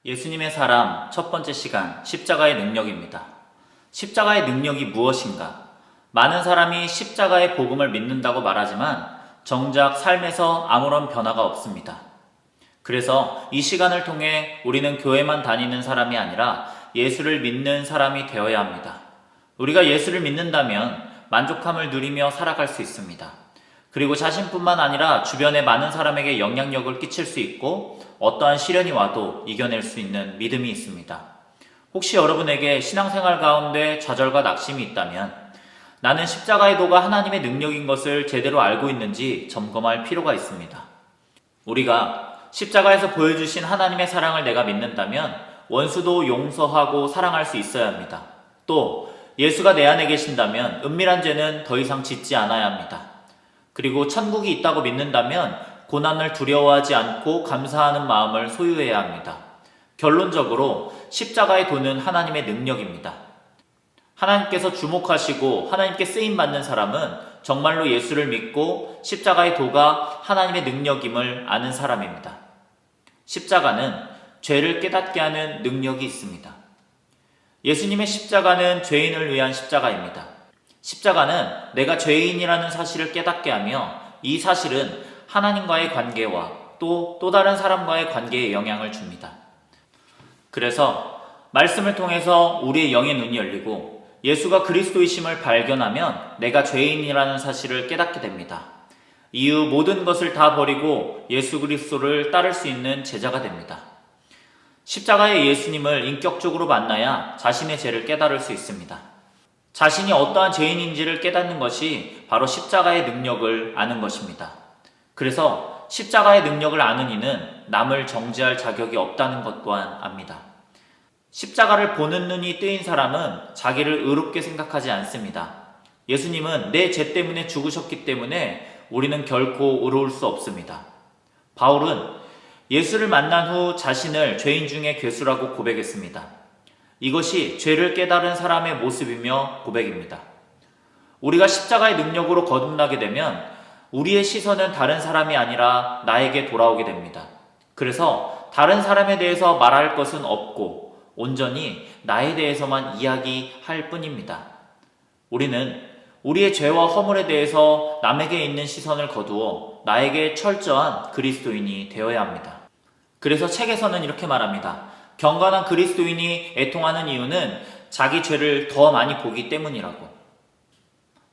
예수님의 사람 첫 번째 시간, 십자가의 능력입니다. 십자가의 능력이 무엇인가? 많은 사람이 십자가의 복음을 믿는다고 말하지만 정작 삶에서 아무런 변화가 없습니다. 그래서 이 시간을 통해 우리는 교회만 다니는 사람이 아니라 예수를 믿는 사람이 되어야 합니다. 우리가 예수를 믿는다면 만족함을 누리며 살아갈 수 있습니다. 그리고 자신뿐만 아니라 주변의 많은 사람에게 영향력을 끼칠 수 있고 어떠한 시련이 와도 이겨낼 수 있는 믿음이 있습니다. 혹시 여러분에게 신앙생활 가운데 좌절과 낙심이 있다면 나는 십자가의 도가 하나님의 능력인 것을 제대로 알고 있는지 점검할 필요가 있습니다. 우리가 십자가에서 보여주신 하나님의 사랑을 내가 믿는다면 원수도 용서하고 사랑할 수 있어야 합니다. 또 예수가 내 안에 계신다면 은밀한 죄는 더 이상 짓지 않아야 합니다. 그리고 천국이 있다고 믿는다면 고난을 두려워하지 않고 감사하는 마음을 소유해야 합니다. 결론적으로 십자가의 도는 하나님의 능력입니다. 하나님께서 주목하시고 하나님께 쓰임받는 사람은 정말로 예수를 믿고 십자가의 도가 하나님의 능력임을 아는 사람입니다. 십자가는 죄를 깨닫게 하는 능력이 있습니다. 예수님의 십자가는 죄인을 위한 십자가입니다. 십자가는 내가 죄인이라는 사실을 깨닫게 하며 이 사실은 하나님과의 관계와 또 다른 사람과의 관계에 영향을 줍니다. 그래서 말씀을 통해서 우리의 영의 눈이 열리고 예수가 그리스도이심을 발견하면 내가 죄인이라는 사실을 깨닫게 됩니다. 이후 모든 것을 다 버리고 예수 그리스도를 따를 수 있는 제자가 됩니다. 십자가의 예수님을 인격적으로 만나야 자신의 죄를 깨달을 수 있습니다. 자신이 어떠한 죄인인지를 깨닫는 것이 바로 십자가의 능력을 아는 것입니다. 그래서 십자가의 능력을 아는 이는 남을 정죄할 자격이 없다는 것 또한 압니다. 십자가를 보는 눈이 뜨인 사람은 자기를 의롭게 생각하지 않습니다. 예수님은 내 죄 때문에 죽으셨기 때문에 우리는 결코 의로울 수 없습니다. 바울은 예수를 만난 후 자신을 죄인 중에 괴수라고 고백했습니다. 이것이 죄를 깨달은 사람의 모습이며 고백입니다. 우리가 십자가의 능력으로 거듭나게 되면 우리의 시선은 다른 사람이 아니라 나에게 돌아오게 됩니다. 그래서 다른 사람에 대해서 말할 것은 없고 온전히 나에 대해서만 이야기할 뿐입니다. 우리는 우리의 죄와 허물에 대해서 남에게 있는 시선을 거두어 나에게 철저한 그리스도인이 되어야 합니다. 그래서 책에서는 이렇게 말합니다. 경건한 그리스도인이 애통하는 이유는 자기 죄를 더 많이 보기 때문이라고.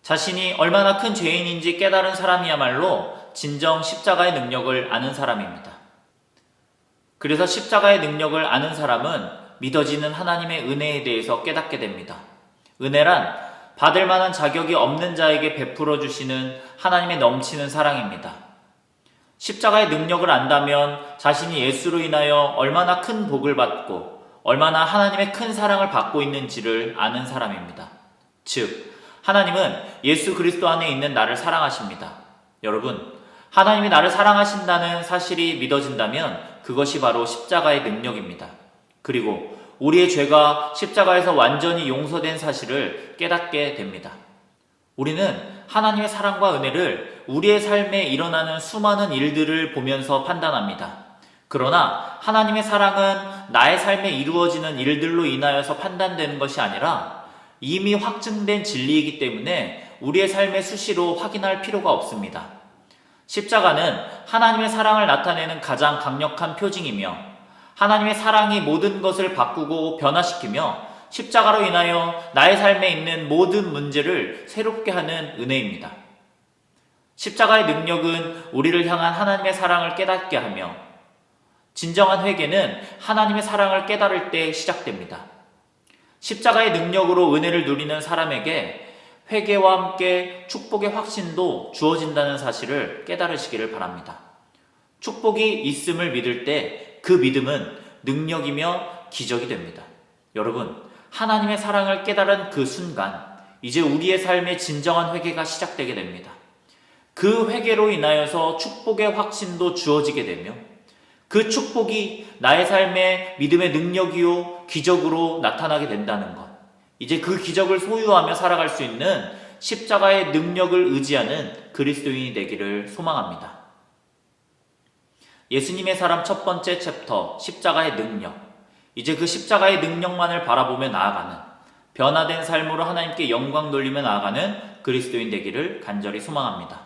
자신이 얼마나 큰 죄인인지 깨달은 사람이야말로 진정 십자가의 능력을 아는 사람입니다. 그래서 십자가의 능력을 아는 사람은 믿어지는 하나님의 은혜에 대해서 깨닫게 됩니다. 은혜란 받을 만한 자격이 없는 자에게 베풀어 주시는 하나님의 넘치는 사랑입니다. 십자가의 능력을 안다면 자신이 예수로 인하여 얼마나 큰 복을 받고 얼마나 하나님의 큰 사랑을 받고 있는지를 아는 사람입니다. 즉, 하나님은 예수 그리스도 안에 있는 나를 사랑하십니다. 여러분, 하나님이 나를 사랑하신다는 사실이 믿어진다면 그것이 바로 십자가의 능력입니다. 그리고 우리의 죄가 십자가에서 완전히 용서된 사실을 깨닫게 됩니다. 우리는 하나님의 사랑과 은혜를 우리의 삶에 일어나는 수많은 일들을 보면서 판단합니다. 그러나 하나님의 사랑은 나의 삶에 이루어지는 일들로 인하여서 판단되는 것이 아니라 이미 확증된 진리이기 때문에 우리의 삶에 수시로 확인할 필요가 없습니다. 십자가는 하나님의 사랑을 나타내는 가장 강력한 표징이며 하나님의 사랑이 모든 것을 바꾸고 변화시키며 십자가로 인하여 나의 삶에 있는 모든 문제를 새롭게 하는 은혜입니다. 십자가의 능력은 우리를 향한 하나님의 사랑을 깨닫게 하며 진정한 회개는 하나님의 사랑을 깨달을 때 시작됩니다. 십자가의 능력으로 은혜를 누리는 사람에게 회개와 함께 축복의 확신도 주어진다는 사실을 깨달으시기를 바랍니다. 축복이 있음을 믿을 때 그 믿음은 능력이며 기적이 됩니다. 여러분, 하나님의 사랑을 깨달은 그 순간 이제 우리의 삶의 진정한 회개가 시작되게 됩니다. 그 회개로 인하여서 축복의 확신도 주어지게 되며 그 축복이 나의 삶의 믿음의 능력이요 기적으로 나타나게 된다는 것. 이제 그 기적을 소유하며 살아갈 수 있는 십자가의 능력을 의지하는 그리스도인이 되기를 소망합니다. 예수님의 사람 첫 번째 챕터, 십자가의 능력. 이제 그 십자가의 능력만을 바라보며 나아가는, 변화된 삶으로 하나님께 영광 돌리며 나아가는 그리스도인 되기를 간절히 소망합니다.